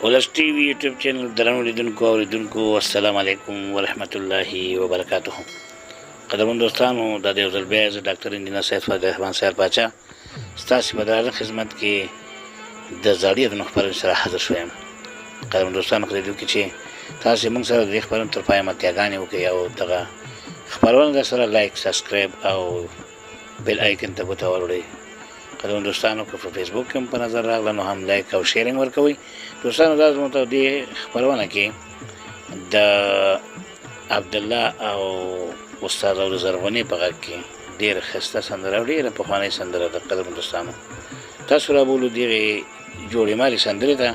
ولس ټي وي یوټیوب چینل درنو لیدونکو او اوریدونکو السلام علیکم ورحمت الله وبرکاته. قدرمن دوستانو، دا د یو ځل بیا زه ډاکټر انجینر سید فضل الرحمن صاحب پاچا ستاسو په درانه خدمت کې د زاړي د خبرونو سره حاضر شوم. قدرمن دوستانو، لیدونکو چې تاسو موږ سره د خبرونو تر پایه متیاګانې وکړئ او دغه خبرونه سره لایک سبسکرایب او بیل آیکن ته وتاوړئ. قدرمن دوستانو، که په فیسبوک کې هم په نظر راغله نو هم لایک او شیرینګ ورکوئ. دوستانو، دا زموږ ته دې خپرونه کې د عبدالله او استاد او زرغونې په غږ کې ډېره ښایسته سندره او ډېره پخوانۍ سندره ده. قدرمن دوستانو، تاسو رابولو دغې جوړې مالې سندرې ته.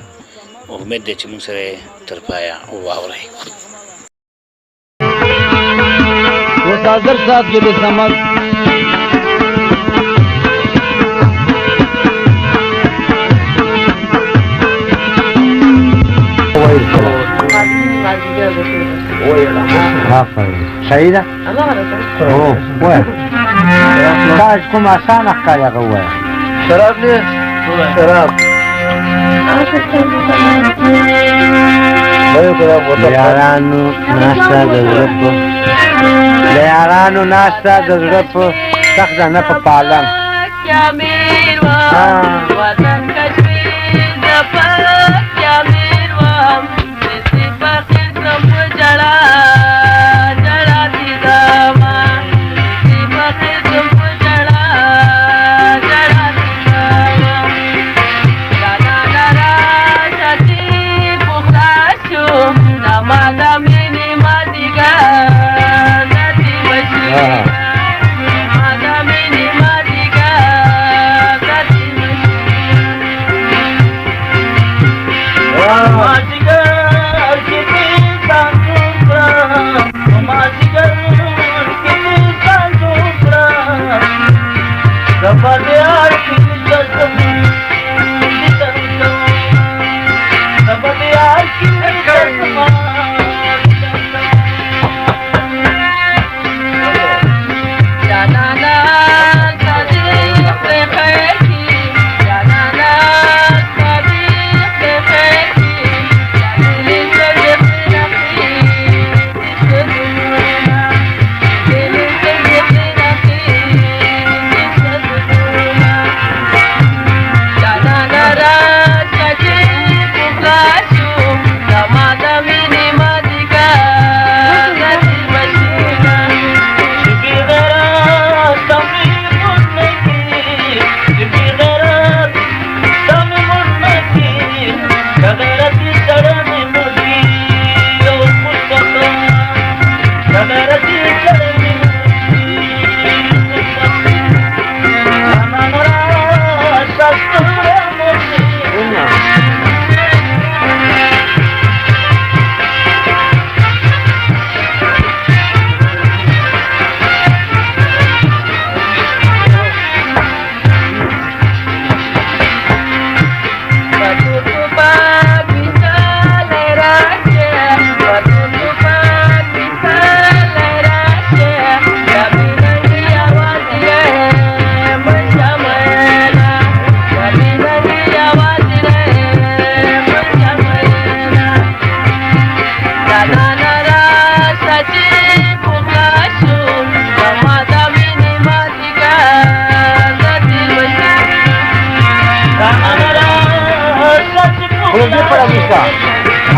امید دی چې موږ سره تر پایه واورئ. وسادر صاحب کے بے سمجھ صحیح ده؟ او وای تاج کوم آسانه ښکاري هغه ووایه. شراب دی؟ شراب یارانو ناسته د زړه په د یارانو ناسته د زړه په سخته نه په پالنګ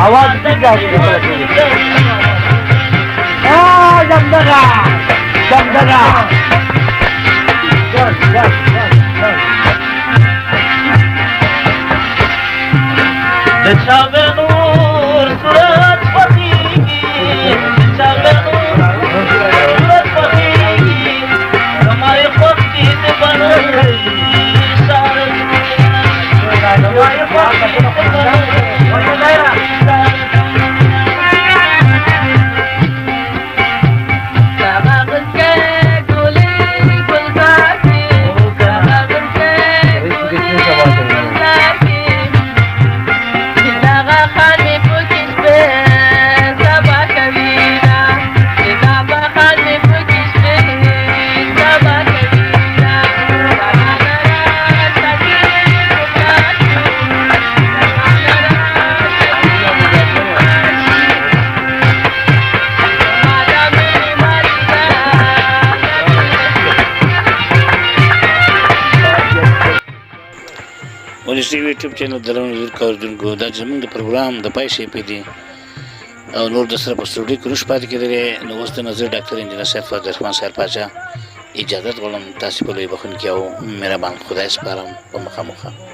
आवाज जमदगा जमदगा پیس ټي وي یوټیوب چینل درنو لیدونکو اوریدونکو دا زموږ د پروګرام د پای شیپې دي او نور د سره په سټوډیو کې نوش پاتې کېدلی نو اوس د نظر ډاکټر انجینر سید فضل الرحمن صاحب پاچا اجازت غواړم تاسې په لوی بخښونکي او مهربان خدای سپارم په مخامخه